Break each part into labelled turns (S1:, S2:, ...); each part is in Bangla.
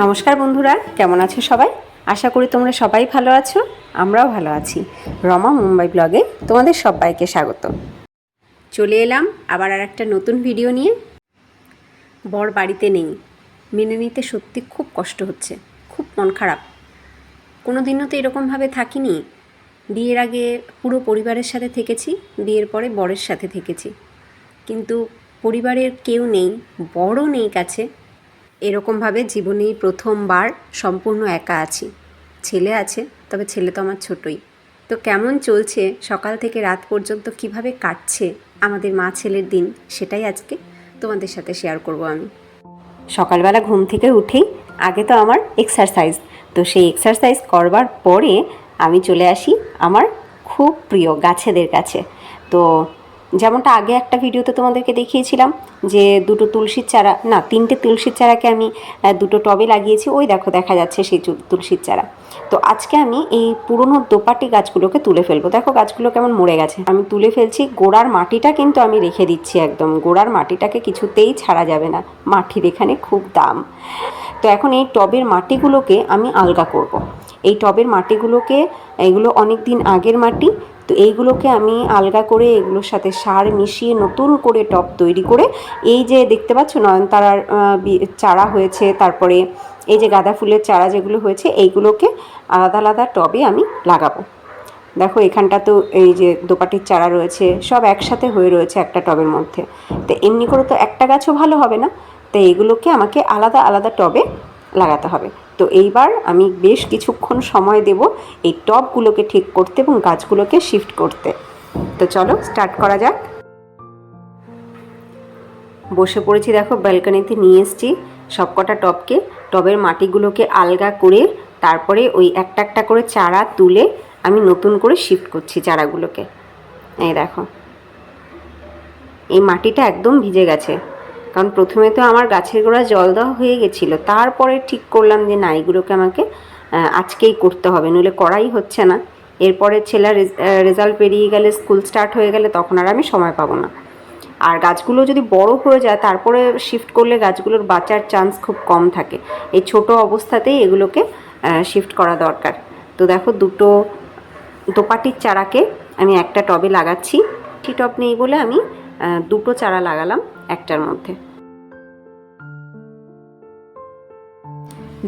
S1: নমস্কার বন্ধুরা, কেমন আছো সবাই? আশা করি তোমরা সবাই ভালো আছো। আমরাও ভালো আছি। রমা মুম্বাই ব্লগে তোমাদের সবাইকে স্বাগত। চলে এলাম আবার আর একটা নতুন ভিডিও নিয়ে। বর বাড়িতে নেই, মেনে নিতে সত্যি খুব কষ্ট হচ্ছে, খুব মন খারাপ। কোনো দিনও তো এরকমভাবে থাকিনি। বিয়ের আগে পুরো পরিবারের সাথে থেকেছি, বিয়ের পরে বরের সাথে থেকেছি, কিন্তু পরিবারের কেউ নেই, বড়ও নেই কাছে। এরকমভাবে জীবনেই প্রথমবার সম্পূর্ণ একা আছি। ছেলে আছে, তবে ছেলে তো আমার ছোটই। তো কেমন চলছে, সকাল থেকে রাত পর্যন্ত কিভাবে কাটছে আমাদের মা ছেলের দিন, সেটাই আজকে তোমাদের সাথে শেয়ার করব আমি। সকালবেলা ঘুম থেকে উঠেই আগে তো আমার এক্সারসাইজ, তো সেই এক্সারসাইজ করবার পরে আমি চলে আসি আমার খুব প্রিয় গাছেদের কাছে। তো যেমনটা আগে একটা ভিডিওতে তোমাদেরকে দেখিয়েছিলাম যে দুটো তুলসীর চারা, না 3টে তুলসীর চারাকে আমি দুটো টবে লাগিয়েছি। ওই দেখো দেখা যাচ্ছে সেই তুলসীর চারা। তো আজকে আমি এই পুরনো দোপাটি গাছগুলোকে তুলে ফেলবো। দেখো গাছগুলো কেমন মরে গেছে, আমি তুলে ফেলছি। গোড়ার মাটিটা কিন্তু আমি রেখে দিচ্ছি, একদম গোড়ার মাটিটাকে কিছুতেই ছাড়া যাবে না, মাটির এখানে খুব দাম। তো এখন এই টবের মাটিগুলোকে আমি আলগা করব। এই টবের মাটিগুলোকে, এগুলো অনেক দিন আগের মাটি, তো এইগুলোকে আমি আলগা করে এগুলোর সাথে সার মিশিয়ে নতুন করে টব তৈরি করে, এই যে দেখতে পাচ্ছ নয়নতারার চারা হয়েছে, তারপরে এই যে গাঁদা ফুলের চারা যেগুলো হয়েছে, এইগুলোকে আলাদা আলাদা টবে আমি লাগাবো। দেখো এখানটা তো এই যে দোপাটির চারা রয়েছে, সব একসাথে হয়ে রয়েছে একটা টবের মধ্যে। তো এমনি করে তো একটা গাছও ভালো হবে না, তো এইগুলোকে আমাকে আলাদা আলাদা টবে লাগাতে হবে। তো এইবার আমি বেশ কিছুক্ষণ সময় দেব এই টবগুলোকে ঠিক করতে এবং গাছগুলোকে শিফট করতে। তো চলো স্টার্ট করা যাক। বসে পড়েছি, দেখো ব্যালকনিতে নিয়ে এসেছি সবকটা টবকে, টবের মাটিগুলোকে আলগা করে তারপরে ওই একটা একটা করে চারা তুলে আমি নতুন করে শিফট করছি চারাগুলোকে। এই দেখো এই মাটিটা একদম ভিজে গেছে, কারণ প্রথমে তো আমার গাছের গোড়া জল দেওয়া হয়ে গেছিলো, তারপরে ঠিক করলাম যে না, এগুলোকে আমাকে আজকেই করতে হবে, নইলে করাই হচ্ছে না। এরপরে ছেলের রেজাল্ট বেরিয়ে গেলে, স্কুল স্টার্ট হয়ে গেলে তখন আর আমি সময় পাবো না। আর গাছগুলো যদি বড় হয়ে যায় তারপরে শিফট করলে গাছগুলোর বাঁচার চান্স খুব কম থাকে। এই ছোট অবস্থাতেই এগুলোকে শিফট করা দরকার। তো দেখো দুটো দোপাটির চারাকে আমি একটা টবে লাগাচ্ছি। টব নেই বলে আমি দুটো চারা লাগালাম একটার মধ্যে।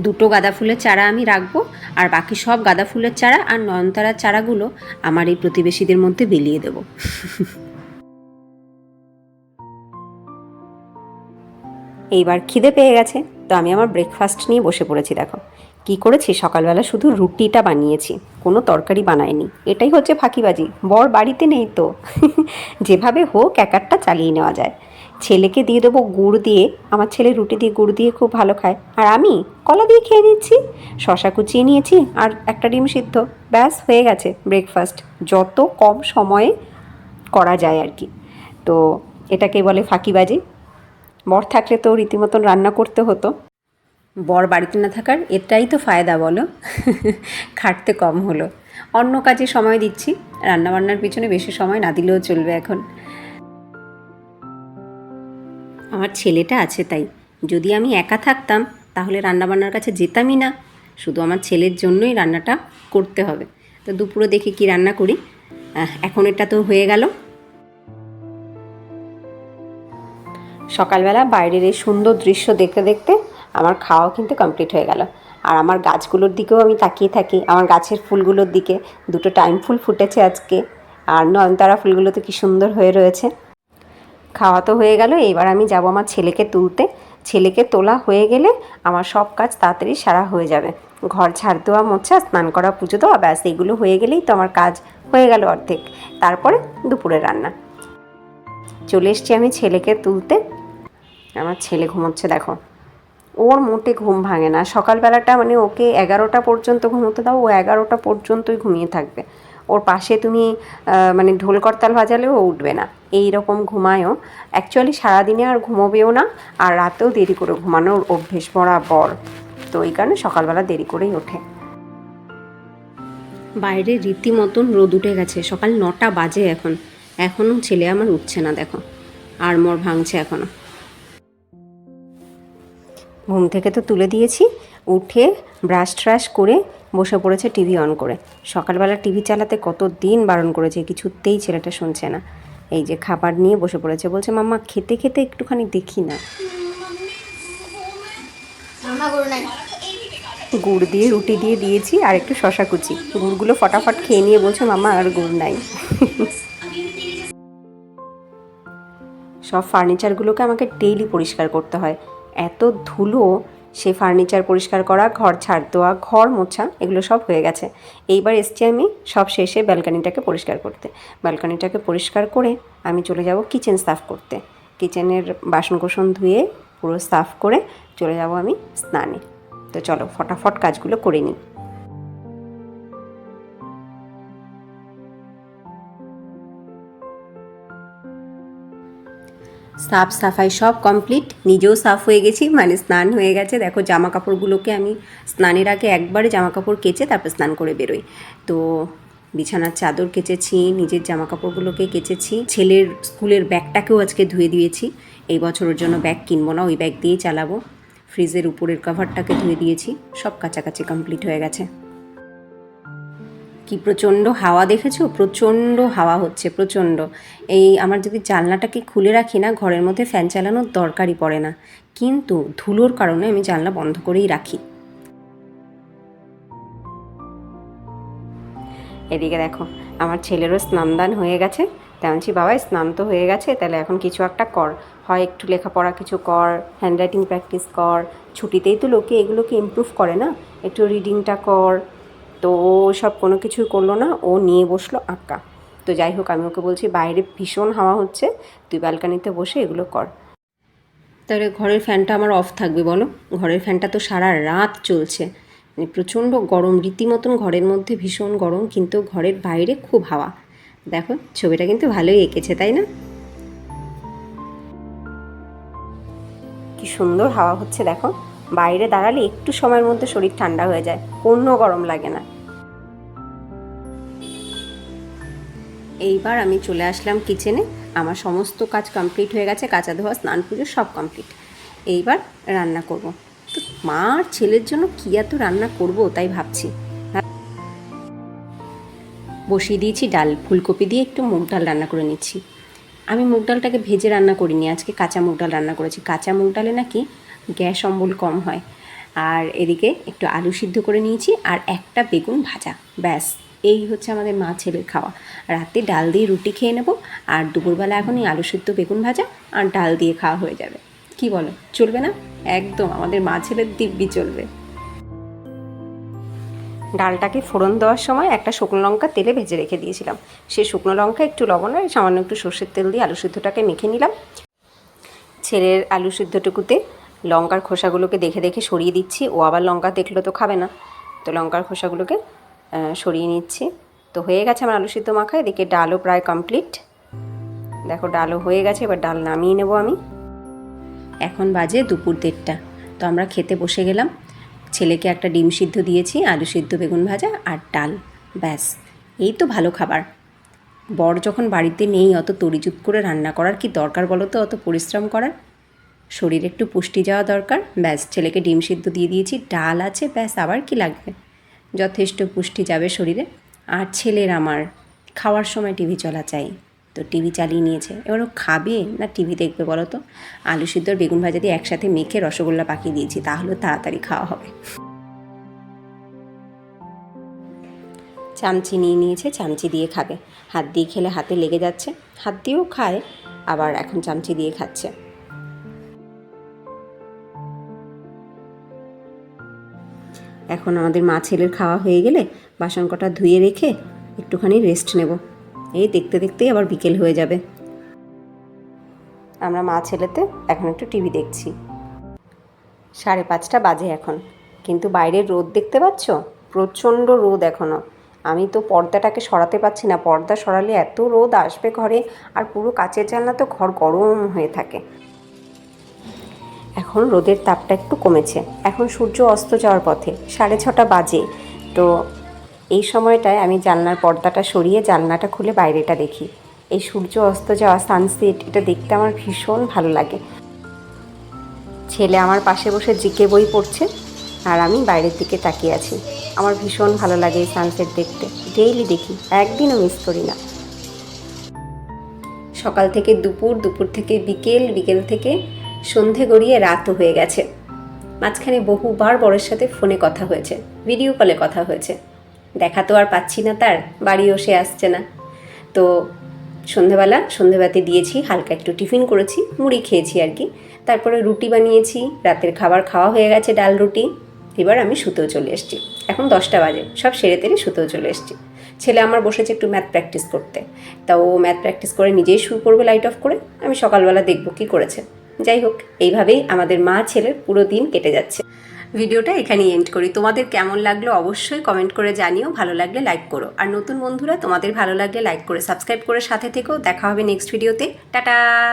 S1: দুটো গাঁদা ফুলের চারা আমি রাখবো, আর বাকি সব গাঁদা ফুলের চারা আর নয়নতারার চারাগুলো আমার এই প্রতিবেশীদের মধ্যে বিলিয়ে দেবো। এইবার খিদে পেয়ে গেছে, তো আমি আমার ব্রেকফাস্ট নিয়ে বসে পড়েছি। দেখো কি করেছি, সকালবেলা শুধু রুটিটা বানিয়েছি, কোনো তরকারি বানাইনি। এটাই হচ্ছে ফাঁকিবাজি, বর বাড়িতে নেই তো যেভাবে হোক এক একটা চালিয়ে নেওয়া যায়। ছেলেকে দিয়ে দেবো গুড় দিয়ে, আমার ছেলে রুটি দিয়ে গুড় দিয়ে খুব ভালো খায়, আর আমি কলা দিয়ে খেয়ে নিচ্ছি। শশা কুচিয়ে নিয়েছি আর একটা ডিম সিদ্ধ, ব্যাস হয়ে গেছে ব্রেকফাস্ট। যত কম সময়ে করা যায় আর কি। তো এটাকে বলে ফাঁকিবাজি। বর থাকলে তো রীতিমতন রান্না করতে হতো। বর বাড়িতে না থাকার এটাই তো ফায়দা বলো, খাটতে কম হলো। অন্য কাজে সময় দিচ্ছি, রান্নাবান্নার পিছনে বেশি সময় না দিলেও চলবে এখন। আমার ছেলেটা আছে তাই, যদি আমি একা থাকতাম তাহলে রান্নাবান্নার কাছে যেতামই না, শুধু আমার ছেলের জন্যই রান্নাটা করতে হবে। তো দুপুরে দেখি কি রান্না করি। এখন এটা তো হয়ে গেল। সকালবেলা বাইরের এই সুন্দর দৃশ্য দেখতে দেখতে আমার খাওয়াও কিন্তু কমপ্লিট হয়ে গেল। আর আমার গাছগুলোর দিকেও আমি তাকিয়ে থাকি, আমার গাছের ফুলগুলোর দিকে। দুটো টাইম ফুল ফুটেছে আজকে, আর নয়নতারা ফুলগুলো তো কি সুন্দর হয়ে রয়েছে। খাওয়া তো হয়ে গেল, এবার আমি যাব আমার ছেলেকে তুলতে। ছেলেকে তোলা হয়ে গেলে আমার সব কাজ তাড়াতাড়ি সারা হয়ে যাবে। ঘর ঝাড় দেওয়া, মোছা, স্নান করা, পুজো দেওয়া, ব্যাস এইগুলো হয়ে গেলেই তো আমার কাজ হয়ে গেল অর্ধেক। তারপরে দুপুরে রান্না। চলে এসছি আমি ছেলেকে তুলতে। আমার ছেলে ঘুমোচ্ছে, দেখো ওর মোটে ঘুম ভাঙে না। সকালবেলাটা মানে ওকে 11টা পর্যন্ত ঘুমোতে দাও, ও 11টা পর্যন্তই ঘুমিয়ে থাকবে। ওর পাশে তুমি মানে ঢোল করতাল বাজালেও ও উঠবে না, এই রকম ঘুমায়ও। অ্যাকচুয়ালি সারাদিনে আর ঘুমোবেও না, আর রাতেও দেরি করে ঘুমানোর অভ্যেস বরাবর। তো এই কারণে সকালবেলা দেরি করেই ওঠে। বাইরে রীতিমতন রোদ উঠে গেছে, সকাল 9টা বাজে এখনও ছেলে আমার উঠছে না। দেখো আড়মোড় ভাঙছে এখনও। ঘুম থেকে তো তুলে দিয়েছি, উঠে ব্রাশ ট্রাশ করে বসে পড়েছে টিভি অন করে। সকালবেলা টিভি চালাতে কত দিন বারণ করেছে, কিছুতেই ছেলেটা শুনছে না। এই যে খাবার নিয়ে বসে পড়েছে, বলছে মাম্মা খেতে খেতে একটুখানি দেখি না। গুড় দিয়ে রুটি দিয়ে দিয়েছি আর একটু শশা কুচি, গুড়গুলো ফটাফট খেয়ে নিয়ে বলছে মাম্মা আর গুড় নাই। সব ফার্নিচারগুলোকে আমাকে ডেইলি পরিষ্কার করতে হয়, এত ধুলো। সে ফার্নিচার পরিষ্কার করা, ঘর ঝাড় দেওয়া, ঘর মোছা, এগুলো সব হয়ে গেছে। এইবার এসছি আমি সব শেষে ব্যালকানিটাকে পরিষ্কার করতে। ব্যালকানিটাকে পরিষ্কার করে আমি চলে যাব কিচেন সাফ করতে। কিচেনের বাসনকোসন ধুয়ে পুরো সাফ করে চলে যাব আমি স্নানে। তো চলো ফটাফট কাজগুলো করে নিই। সাফ সাফাই সব কমপ্লিট, নিজেও সাফ হয়ে গেছি, মানে স্নান হয়ে গেছে। দেখো জামা কাপড়গুলোকে আমি স্নানের আগে একবারে জামা কাপড় কেচে তারপর স্নান করে বেরোই। তো বিছানার চাদর কেচেছি, নিজের জামা কাপড়গুলোকে কেচেছি, ছেলের স্কুলের ব্যাগটাকেও আজকে ধুয়ে দিয়েছি। এই বছরের জন্য ব্যাগ কিনবো না, ওই ব্যাগ দিয়েই চালাবো। ফ্রিজের উপরের কভারটাকে ধুয়ে দিয়েছি, সব কাছাকাছি কমপ্লিট হয়ে গেছে। কি প্রচণ্ড হাওয়া দেখেছো, প্রচণ্ড হাওয়া হচ্ছে, প্রচণ্ড। এই আমার যদি জানলাটাকে খুলে রাখি না, ঘরের মধ্যে ফ্যান চালানোর দরকারই পড়ে না, কিন্তু ধুলোর কারণে আমি জানলা বন্ধ করেই রাখি। এদিকে দেখো আমার ছেলেরও স্নান হয়ে গেছে। তেমনছি বাবা স্নান তো হয়ে গেছে, তাহলে এখন কিছু একটা কর, হয় একটু লেখাপড়া কিছু কর, হ্যান্ডরাইটিং প্র্যাকটিস কর, ছুটিতেই তো লোকে এগুলোকে ইমপ্রুভ করে না, একটু রিডিংটা কর। তো ও সব কোনো কিছুই করলো না, ও নিয়ে বসলো আঁকা। তো যাই হোক, আমি ওকে বলছি বাইরে ভীষণ হাওয়া হচ্ছে, তুই ব্যালকানিতে বসে এগুলো কর। তাহলে ঘরের ফ্যানটা আমার অফ থাকবে বলো? ঘরের ফ্যানটা তো সারা রাত চলছে, মানে প্রচণ্ড গরম, রীতিমতন ঘরের মধ্যে ভীষণ গরম, কিন্তু ঘরের বাইরে খুব হাওয়া। দেখো ছবিটা কিন্তু ভালোই এঁকেছে, তাই না? কি সুন্দর হাওয়া হচ্ছে দেখো, বাইরে দাঁড়ালে একটু সময়ের মধ্যে শরীর ঠান্ডা হয়ে যায়, কোনো গরম লাগে না। এইবার আমি চলে আসলাম কিচেনে, আমার সমস্ত কাজ কমপ্লিট হয়ে গেছে, কাচা ধোয়া স্নান পুজো সব কমপ্লিট। এইবার রান্না করব। তো মা আর ছেলের জন্য কী এত রান্না করব তাই ভাবছি। বসিয়ে দিয়েছি ডাল, ফুলকপি দিয়ে একটু মুগ ডাল রান্না করে নিচ্ছি। আমি মুগ ডালটাকে ভেজে রান্না করিনি, আজকে কাঁচা মুগ ডাল রান্না করেছি। কাঁচা মুগ ডালে নাকি গ্যাস অম্বল কম হয়। আর এদিকে একটু আলু সিদ্ধ করে নিয়েছি আর একটা বেগুন ভাজা, ব্যাস এই হচ্ছে আমাদের মা ছেলের খাওয়া। রাতে ডাল দিয়ে রুটি খেয়ে নেব, আর দুপুরবেলা এখন এই আলু সিদ্ধ বেগুন ভাজা আর ডাল দিয়ে খাওয়া হয়ে যাবে। কি বলো, চলবে না? একদম আমাদের মা ছেলের দিব্যি চলবে। ডালটাকে ফোড়ন দেওয়ার সময় একটা শুকনো লঙ্কা তেলে ভেজে রেখে দিয়েছিলাম, সেই শুকনো লঙ্কা একটু লবণ আর সামান্য একটু সর্ষের তেল দিয়ে আলু সিদ্ধটাকে মেখে নিলাম। ছেলের আলু সিদ্ধটুকুতে লঙ্কার খোসাগুলোকে দেখে দেখে সরিয়ে দিচ্ছি, ও আবার লঙ্কা দেখলো তো খাবে না, তো লঙ্কার খোসাগুলোকে সরিয়ে নিচ্ছি। তো হয়ে গেছে আমার আলু সিদ্ধ মাখা। এদিকে ডালও প্রায় কমপ্লিট, দেখো ডালও হয়ে গেছে, এবার ডাল নামিয়ে নেব আমি। এখন বাজে দুপুর 1:30, তো আমরা খেতে বসে গেলাম। ছেলেকে একটা ডিম সিদ্ধ দিয়েছি, আলু সিদ্ধ বেগুন ভাজা আর ডাল, ব্যাস এই তো ভালো খাবার। বর যখন বাড়িতে নেই, অত তড়িজুত করে রান্না করার কি দরকার বলো তো, অত পরিশ্রম করার? শরীরে একটু পুষ্টি যাওয়া দরকার, ব্যাস ছেলেকে ডিম সিদ্ধ দিয়ে দিয়েছি, ডাল আছে, ব্যাস আবার কি লাগবে, যথেষ্ট পুষ্টি যাবে শরীরে। আর ছেলের আমার খাওয়ার সময় টিভি চলা চাই, তো টিভি চালিয়ে নিয়েছে। এবার ও খাবে না টিভি দেখবে বলো তো? আলু সিদ্ধ আর বেগুন ভাজা দিয়ে একসাথে মেখে রসগোল্লা পাকিয়ে দিয়েছি, তাহলে তাড়াতাড়ি খাওয়া হবে। চামচি নিয়ে নিয়েছে, চামচি দিয়ে খাবে। হাত দিয়ে খেলে হাতে লেগে যাচ্ছে, হাত দিয়েও খায়, আবার এখন চামচি দিয়ে খাচ্ছে। এখন আমাদের মা ছেলের খাওয়া হয়ে গেলে বাসন কটা ধুয়ে রেখে একটুখানি রেস্ট নেব। এই দেখতে দেখতেই আবার বিকেল হয়ে যাবে। আমরা মা ছেলেতে এখন একটু টিভি দেখছি। 5:30 বাজে এখন, কিন্তু বাইরের রোদ দেখতে পাচ্ছ, প্রচণ্ড রোদ এখনও। আমি তো পর্দাটাকে সরাতে পারছি না, পর্দা সরালে এত রোদ আসবে ঘরে, আর পুরো কাচের জানলা তো ঘর গরম হয়ে থাকে। এখন রোদের তাপটা একটু কমেছে, এখন সূর্য অস্ত যাওয়ার পথে, 6:30 বাজে। তো এই সময়টায় আমি জানলার পর্দাটা সরিয়ে জানলাটা খুলে বাইরেটা দেখি। এই সূর্য অস্ত যাওয়া, সানসেট, এটা দেখতে আমার ভীষণ ভালো লাগে। ছেলে আমার পাশে বসে জিকে বই পড়ছে আর আমি বাইরের দিকে তাকিয়ে আছি। আমার ভীষণ ভালো লাগে এই সানসেট দেখতে, ডেইলি দেখি, একদিনও মিস করি না। সকাল থেকে দুপুর, দুপুর থেকে বিকেল, বিকেল থেকে সন্ধে গড়িয়ে রাতও হয়ে গেছে। মাঝখানে বহুবার বরের সাথে ফোনে কথা হয়েছে, ভিডিও কলে কথা হয়েছে, দেখা তো আর পাচ্ছি না, তার বাড়িও সে আসছে না। তো সন্ধেবাতি দিয়েছি, হালকা একটু টিফিন করেছি, মুড়ি খেয়েছি আর কি। তারপরে রুটি বানিয়েছি, রাতের খাবার খাওয়া হয়ে গেছে, ডাল রুটি। এবার আমি শুতেও চলে এসেছি, এখন 10টা বাজে, সব সেরে তেরে শুতেও চলে এসেছি। ছেলে আমার বসেছে একটু ম্যাথ প্র্যাকটিস করতে, তা ও ম্যাথ প্র্যাকটিস করে নিজেই শুরু করবে লাইট অফ করে, আমি সকালবেলা দেখবো কী করেছে। যাই হোক, এইভাবেই আমাদের মা ছেলের পুরো দিন কেটে যাচ্ছে। ভিডিওটা এখানেই এন্ড করি। তোমাদের কেমন লাগলো অবশ্যই কমেন্ট করে জানিও, ভালো লাগলে লাইক করো। আর নতুন বন্ধুরা, তোমাদের ভালো লাগলে লাইক করে সাবস্ক্রাইব করে সাথে থেকো। দেখা হবে নেক্সট ভিডিওতে। টাটা।